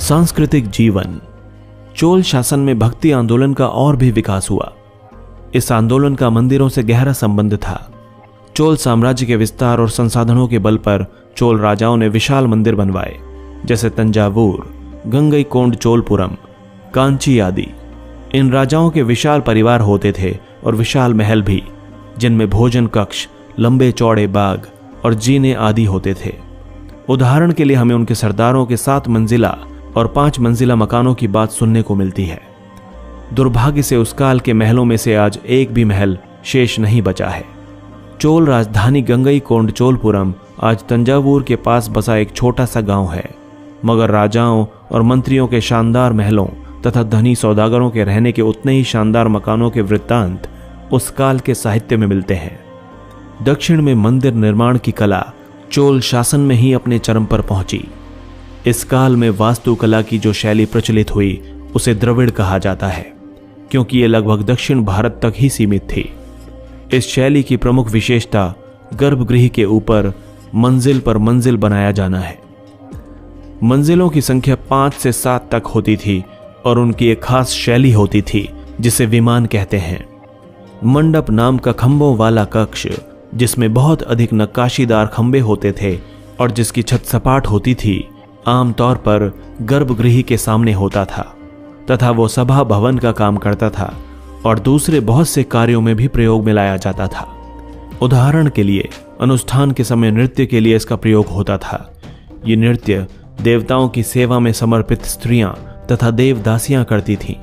सांस्कृतिक जीवन। चोल शासन में भक्ति आंदोलन का और भी विकास हुआ। इस आंदोलन का मंदिरों से गहरा संबंध था। चोल साम्राज्य के विस्तार और संसाधनों के बल पर चोल राजाओं ने विशाल मंदिर बनवाए, जैसे तंजावुर, गंगईकोंड चोलपुरम, कांची आदि। इन राजाओं के विशाल परिवार होते थे और विशाल महल भी, जिनमें भोजन कक्ष, लंबे चौड़े बाग और जीने आदि होते थे। उदाहरण के लिए हमें उनके सरदारों के 7 मंजिला और 5 मंजिला मकानों की बात सुनने को मिलती है। दुर्भाग्य से उस काल के महलों में से आज एक भी महल शेष नहीं बचा है। चोल राजधानी गंगईकोंड चोलपुरम आज तंजावुर के पास बसा एक छोटा सा गांव है, मगर राजाओं और मंत्रियों के शानदार महलों तथा धनी सौदागरों के रहने के उतने ही शानदार मकानों के वृत्तांत उस काल के साहित्य में मिलते हैं। दक्षिण में मंदिर निर्माण की कला चोल शासन में ही अपने चरम पर पहुंची। इस काल में वास्तुकला की जो शैली प्रचलित हुई उसे द्रविड़ कहा जाता है, क्योंकि यह लगभग दक्षिण भारत तक ही सीमित थी। इस शैली की प्रमुख विशेषता गर्भगृह के ऊपर मंजिल पर मंजिल बनाया जाना है। मंजिलों की संख्या 5 से 7 तक होती थी और उनकी एक खास शैली होती थी जिसे विमान कहते हैं। मंडप नाम का खंभों वाला कक्ष, जिसमें बहुत अधिक नक्काशीदार खंभे होते थे और जिसकी छत सपाट होती थी, आमतौर पर गर्भगृह के सामने होता था तथा वो सभा भवन का काम करता था और दूसरे बहुत से कार्यों में भी प्रयोग में लाया जाता था। उदाहरण के लिए अनुष्ठान के समय नृत्य के लिए इसका प्रयोग होता था। ये नृत्य देवताओं की सेवा में समर्पित स्त्रियां तथा देवदासियां करती थीं।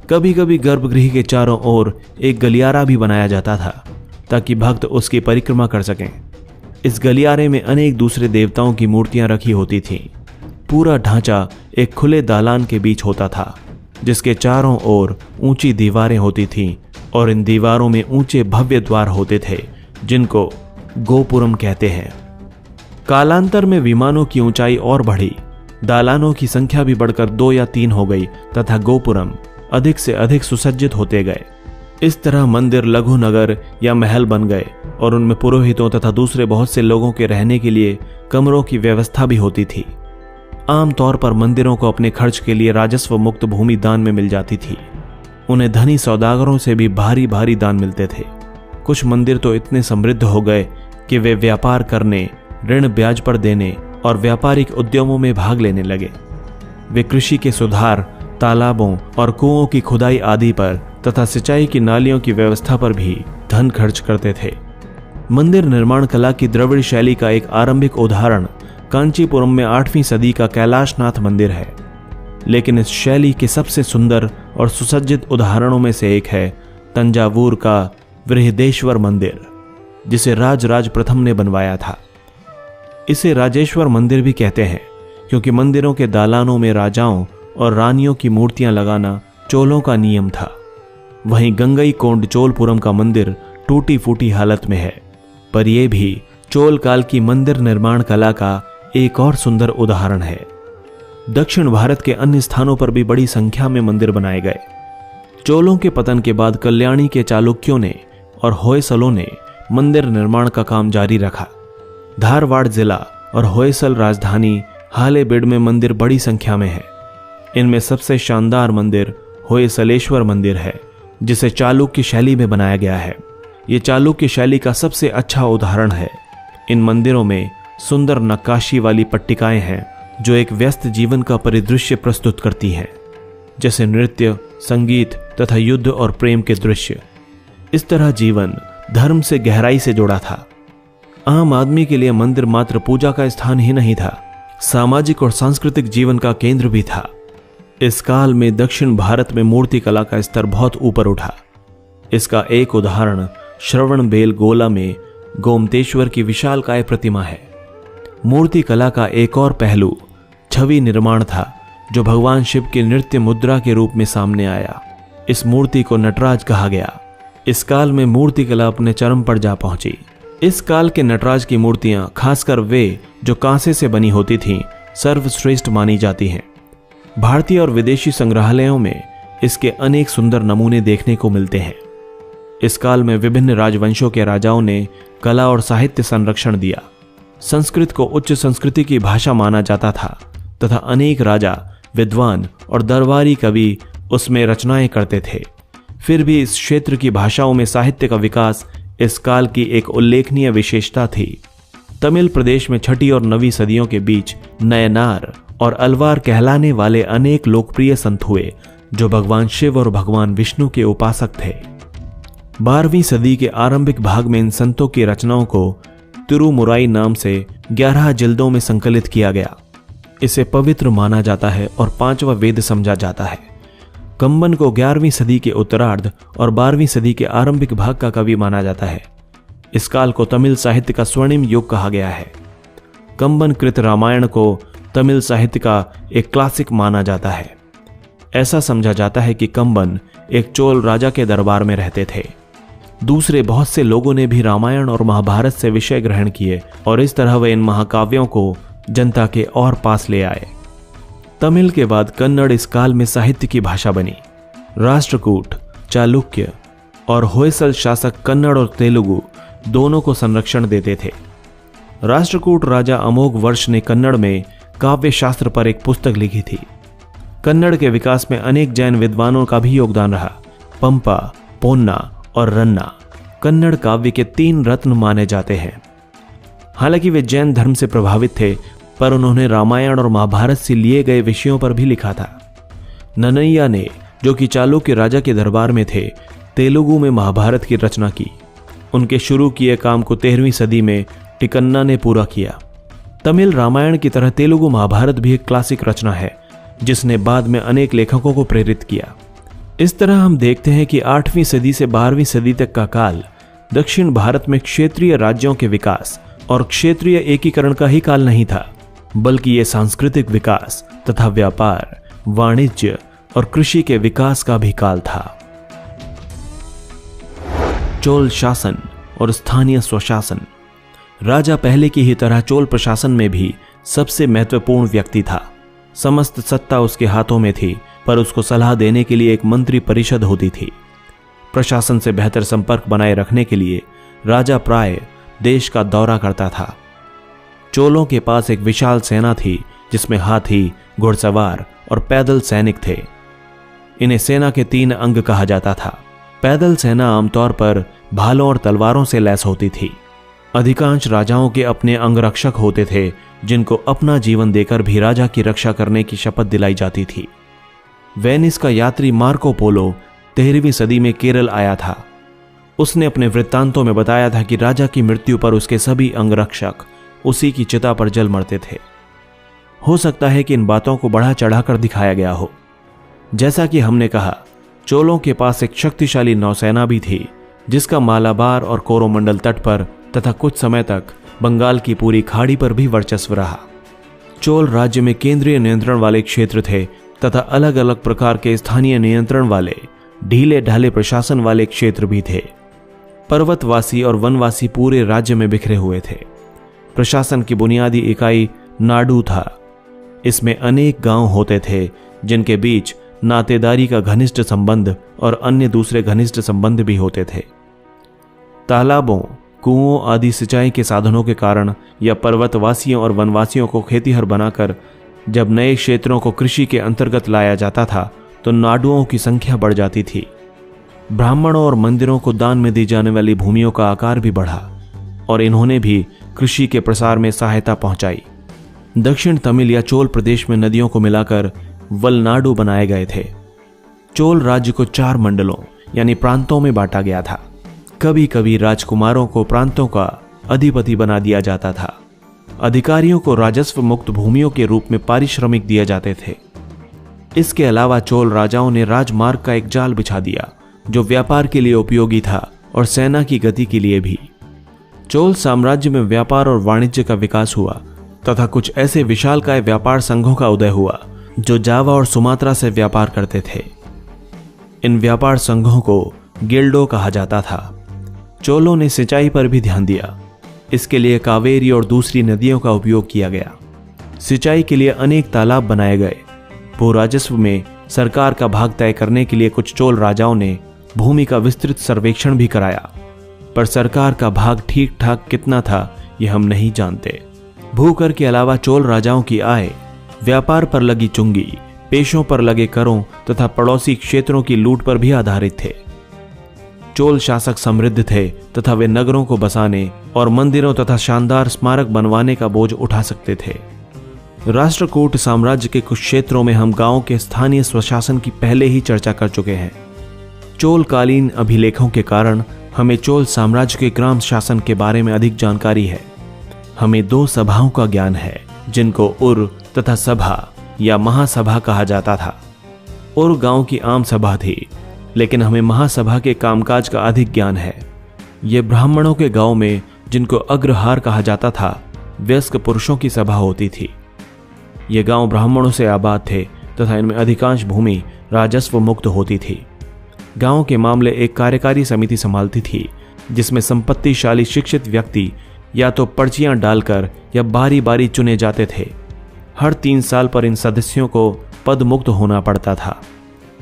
कभी कभी गर्भगृह के चारों ओर एक गलियारा भी बनाया जाता था ताकि भक्त उसकी परिक्रमा कर सकें। इस गलियारे में अनेक दूसरे देवताओं की मूर्तियां रखी होती थीं। पूरा ढांचा एक खुले दालान के बीच होता था, जिसके चारों ओर ऊंची दीवारें होती थीं और इन दीवारों में ऊंचे भव्य द्वार होते थे, जिनको गोपुरम कहते हैं। कालांतर में विमानों की ऊंचाई और बढ़ी, दालानों की संख्या भी बढ़कर 2 या 3 हो गई तथा गोपुरम अधिक से अधिक सुसज्जित होते गए। इस तरह मंदिर लघु नगर या महल बन गए और उनमें पुरोहितों तथा दूसरे बहुत से लोगों के रहने के लिए कमरों की व्यवस्था भी होती थी। आमतौर पर मंदिरों को अपने खर्च के लिए राजस्व मुक्त भूमि दान में मिल जाती थी। उन्हें धनी सौदागरों से भी भारी भारी दान मिलते थे। कुछ मंदिर तो इतने समृद्ध हो गए कि वे व्यापार करने, ऋण ब्याज पर देने और व्यापारिक उद्यमों में भाग लेने लगे। वे कृषि के सुधार, तालाबों और कुओं की खुदाई आदि पर तथा सिंचाई की नालियों की व्यवस्था पर भी धन खर्च करते थे। मंदिर निर्माण कला की द्रविड़ शैली का एक आरंभिक उदाहरण कांचीपुरम में 8वीं सदी का कैलाशनाथ मंदिर है। लेकिन इस शैली के सबसे सुंदर और सुसज्जित उदाहरणों में से एक है तंजावुर का बृहदेश्वर मंदिर, जिसे राजराज प्रथम ने बनवाया था। इसे राजेश्वर मंदिर भी कहते हैं, क्योंकि मंदिरों के दालानों में राजाओं और रानियों की मूर्तियां लगाना चोलों का नियम था। वहीं गंगईकोंड चोलपुरम का मंदिर टूटी फूटी हालत में है, पर यह भी चोल काल की मंदिर निर्माण कला का एक और सुंदर उदाहरण है। दक्षिण भारत के अन्य स्थानों पर भी बड़ी संख्या में मंदिर बनाए गए। चोलों के पतन के बाद कल्याणी के चालुक्यों ने और होयसलों ने मंदिर निर्माण का काम जारी रखा। धारवाड़ जिला और होयसल राजधानी हालेबीड में मंदिर बड़ी संख्या में है। इनमें सबसे शानदार मंदिर होयसलेश्वर मंदिर है, जिसे चालुक्य शैली में बनाया गया है। यह चालुक्य शैली का सबसे अच्छा उदाहरण है। इन मंदिरों में सुंदर नक्काशी वाली पट्टिकाएं हैं जो एक व्यस्त जीवन का परिदृश्य प्रस्तुत करती हैं, जैसे नृत्य, संगीत तथा युद्ध और प्रेम के दृश्य। इस तरह जीवन धर्म से गहराई से जुड़ा था। आम आदमी के लिए मंदिर मात्र पूजा का स्थान ही नहीं था, सामाजिक और सांस्कृतिक जीवन का केंद्र भी था। इस काल में दक्षिण भारत में मूर्ति कला का स्तर बहुत ऊपर उठा। इसका एक उदाहरण श्रवणबेलगोला में गोमतेश्वर की विशालकाय प्रतिमा है। मूर्ति कला का एक और पहलू छवि निर्माण था, जो भगवान शिव के नृत्य मुद्रा के रूप में सामने आया। इस मूर्ति को नटराज कहा गया। इस काल में मूर्ति कला अपने चरम पर जा पहुंची। इस काल के नटराज की मूर्तियां, खासकर वे जो कांसे से बनी होती थीं, सर्वश्रेष्ठ मानी जाती हैं। भारतीय और विदेशी संग्रहालयों में इसके अनेक सुंदर नमूने देखने को मिलते हैं। इस काल में विभिन्न राजवंशों के राजाओं ने कला और साहित्य संरक्षण दिया। संस्कृत को उच्च संस्कृति की भाषा माना जाता था तथा अनेक राजा विद्वान और दरबारी कवि उसमें रचनाएं करते थे। फिर भी इस क्षेत्र की भाषाओं में साहित्य का विकास इस काल की एक उल्लेखनीय विशेषता थी। तमिल प्रदेश में 6वीं और 9वीं सदियों के बीच नयनार और अलवार कहलाने वाले अनेक लोकप्रिय संत हुए जो भगवान शिव और भगवान विष्णु के उपासक थे। 12वीं सदी के आरंभिक भाग में इन संतों की रचनाओं को तिरुमुराई नाम से 11 जिल्दों में संकलित किया गया। इसे पवित्र माना जाता है और 5वां वेद समझा जाता है। कंबन को 11वीं सदी के उत्तरार्ध और 12वीं सदी के आरंभिक भाग का कवि माना जाता है। इस काल को तमिल साहित्य का स्वर्णिम युग कहा गया है। कंबन कृत रामायण को तमिल साहित्य का एक क्लासिक माना जाता है। ऐसा समझा जाता है कि कंबन एक चोल राजा के दरबार में रहते थे। दूसरे बहुत से लोगों ने भी रामायण और महाभारत से विषय ग्रहण किए और इस तरह वे इन महाकाव्यों को जनता के और पास ले आए। तमिल के बाद कन्नड़ इस काल में साहित्य की भाषा बनी। राष्ट्रकूट, चालुक्य और होयसल शासक कन्नड़ और तेलुगु दोनों को संरक्षण देते थे। राष्ट्रकूट राजा अमोघ वर्ष ने कन्नड़ में काव्य शास्त्र पर एक पुस्तक लिखी थी। कन्नड़ के विकास में अनेक जैन विद्वानों का भी योगदान रहा। पंपा, पोन्ना और रन्ना कन्नड़ काव्य के 3 रत्न माने जाते हैं। हालांकि वे जैन धर्म से प्रभावित थे, पर उन्होंने रामायण और महाभारत से लिए गए विषयों पर भी लिखा था। नन्नय्या ने, जो कि चालुक्य राजा के दरबार में थे, तेलुगु में महाभारत की रचना की। उनके शुरू किए काम को 13वीं सदी में टिकन्ना ने पूरा किया। तमिल रामायण की तरह तेलुगु महाभारत भी एक क्लासिक रचना है जिसने बाद में अनेक लेखकों को प्रेरित किया। इस तरह हम देखते हैं कि 8वीं सदी से 12वीं सदी तक का काल दक्षिण भारत में क्षेत्रीय राज्यों के विकास और क्षेत्रीय एकीकरण का ही काल नहीं था, बल्कि यह सांस्कृतिक विकास तथा व्यापार, वाणिज्य और कृषि के विकास का भी काल था। चोल शासन और स्थानीय स्वशासन। राजा पहले की ही तरह चोल प्रशासन में भी सबसे महत्वपूर्ण व्यक्ति था। समस्त सत्ता उसके हाथों में थी, पर उसको सलाह देने के लिए एक मंत्री परिषद होती थी। प्रशासन से बेहतर संपर्क बनाए रखने के लिए राजा प्राय देश का दौरा करता था। चोलों के पास एक विशाल सेना थी जिसमें हाथी, घुड़सवार और पैदल सैनिक थे। इन्हें सेना के 3 अंग कहा जाता था। पैदल सेना आमतौर पर भालों और तलवारों से लैस होती थी। अधिकांश राजाओं के अपने अंगरक्षक होते थे जिनको अपना जीवन देकर भी राजा की रक्षा करने की शपथ दिलाई जाती थी। वेनिस का यात्री मार्को पोलो 13वीं सदी में केरल आया था। उसने अपने वृत्तांतों में बताया था कि राजा की मृत्यु पर उसके सभी अंगरक्षक उसी की चिता पर जल मरते थे। हो सकता है कि इन बातों को बढ़ा चढ़ाकर दिखाया गया हो। जैसा कि हमने कहा, चोलों के पास एक शक्तिशाली नौसेना भी थी जिसका मालाबार और कोरोमंडल तट पर तथा कुछ समय तक बंगाल की पूरी खाड़ी पर भी वर्चस्व रहा। चोल राज्य में केंद्रीय नियंत्रण वाले क्षेत्र थे तथा अलग अलग प्रकार के स्थानीय नियंत्रण वाले ढीले ढाले प्रशासन वाले क्षेत्र भी थे। पर्वतवासी और वनवासी पूरे राज्य में बिखरे हुए थे। प्रशासन की बुनियादी इकाई नाडु था। इसमें अनेक गांव होते थे जिनके बीच नातेदारी का घनिष्ठ संबंध और अन्य दूसरे घनिष्ठ संबंध भी होते थे। तालाबों, कुओं आदि सिंचाई के साधनों के कारण या पर्वतवासियों और वनवासियों को खेतीहर बनाकर जब नए क्षेत्रों को कृषि के अंतर्गत लाया जाता था तो नाडुओं की संख्या बढ़ जाती थी। ब्राह्मणों और मंदिरों को दान में दी जाने वाली भूमियों का आकार भी बढ़ा और इन्होंने भी कृषि के प्रसार में सहायता पहुंचाई। दक्षिण तमिल या चोल प्रदेश में नदियों को मिलाकर वलनाडु बनाए गए थे। चोल राज्य को 4 मंडलों यानी प्रांतों में बांटा गया था। कभी कभी राजकुमारों को प्रांतों का अधिपति बना दिया जाता था। अधिकारियों को राजस्व मुक्त भूमियों के रूप में पारिश्रमिक दिए जाते थे। इसके अलावा चोल राजाओं ने राजमार्ग का एक जाल बिछा दिया जो व्यापार के लिए उपयोगी था और सेना की गति के लिए भी। चोल साम्राज्य में व्यापार और वाणिज्य का विकास हुआ तथा कुछ ऐसे विशालकाय व्यापार संघों का उदय हुआ जो जावा और सुमात्रा से व्यापार करते थे। इन व्यापार संघों को गिल्डो कहा जाता था। चोलों ने सिंचाई पर भी ध्यान दिया। इसके लिए कावेरी और दूसरी नदियों का उपयोग किया गया। सिंचाई के लिए अनेक तालाब बनाए गए। भूराजस्व में सरकार का भाग तय करने के लिए कुछ चोल राजाओं ने भूमि का विस्तृत सर्वेक्षण भी कराया, पर सरकार का भाग ठीक ठाक कितना था यह हम नहीं जानते। भूकर के अलावा चोल राजाओं की आय व्यापार पर लगी चुंगी पेशों पर लगे करों तथा पड़ोसी क्षेत्रों की लूट पर भी आधारित थे। चोल शासक समृद्ध थे तथा वे नगरों को बसाने और मंदिरों तथा शानदार स्मारक बनवाने का बोझ उठा सकते थे। राष्ट्रकूट साम्राज्य के कुछ क्षेत्रों में हम गांवों के स्थानीय स्वशासन की पहले ही चर्चा कर चुके हैं। चोलकालीन अभिलेखों के कारण हमें चोल साम्राज्य के ग्राम शासन के बारे में अधिक जानकारी है। हमें 2 सभाओं का ज्ञान है जिनको उर तथा सभा या महासभा कहा जाता था। उर गांव की आम सभा थी, लेकिन हमें महासभा के कामकाज का अधिक ज्ञान है। ये ब्राह्मणों के गांव में, जिनको अग्रहार कहा जाता था, वयस्क पुरुषों की सभा होती थी। ये गांव ब्राह्मणों से आबाद थे तथा इनमें अधिकांश भूमि राजस्व मुक्त होती थी। गांव के मामले एक कार्यकारी समिति संभालती थी, जिसमें संपत्तिशाली शिक्षित व्यक्ति या तो पर्चियां डालकर या बारी बारी चुने जाते थे। हर 3 साल पर इन सदस्यों को पद मुक्त होना पड़ता था।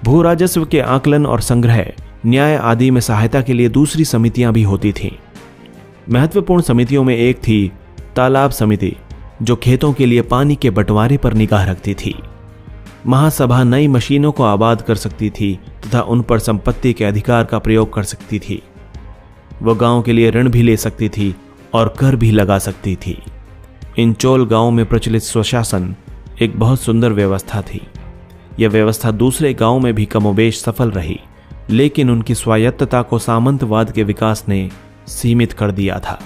भू राजस्व के आकलन और संग्रह, न्याय आदि में सहायता के लिए दूसरी समितियां भी होती थीं। महत्वपूर्ण समितियों में एक थी तालाब समिति, जो खेतों के लिए पानी के बंटवारे पर निगाह रखती थी। महासभा नई मशीनों को आबाद कर सकती थी तथा उन पर संपत्ति के अधिकार का प्रयोग कर सकती थी। वह गांव के लिए ऋण भी ले सकती थी और कर भी लगा सकती थी। इन चोल गांवों में प्रचलित स्वशासन एक बहुत सुंदर व्यवस्था थी। यह व्यवस्था दूसरे गांवों में भी कमोबेश सफल रही, लेकिन उनकी स्वायत्तता को सामंतवाद के विकास ने सीमित कर दिया था।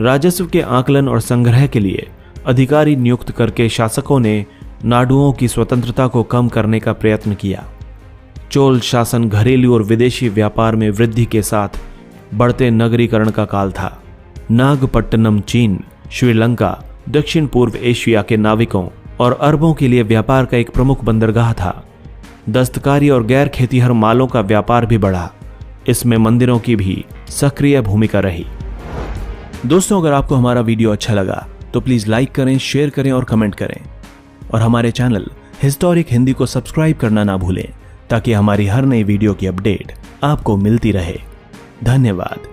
राजस्व के आकलन और संग्रह के लिए अधिकारी नियुक्त करके शासकों ने नाडुओं की स्वतंत्रता को कम करने का प्रयत्न किया। चोल शासन घरेलू और विदेशी व्यापार में वृद्धि के साथ बढ़ते नगरीकरण का काल था। नागपट्टनम चीन, श्रीलंका, दक्षिण पूर्व एशिया के नाविकों और अरबों के लिए व्यापार का एक प्रमुख बंदरगाह था। दस्तकारी और गैर खेतीहर मालों का व्यापार भी बढ़ा। इसमें मंदिरों की भी सक्रिय भूमिका रही। दोस्तों, अगर आपको हमारा वीडियो अच्छा लगा तो प्लीज लाइक करें, शेयर करें और कमेंट करें, और हमारे चैनल हिस्टोरिक हिंदी को सब्सक्राइब करना ना भूलें, ताकि हमारी हर नई वीडियो की अपडेट आपको मिलती रहे। धन्यवाद।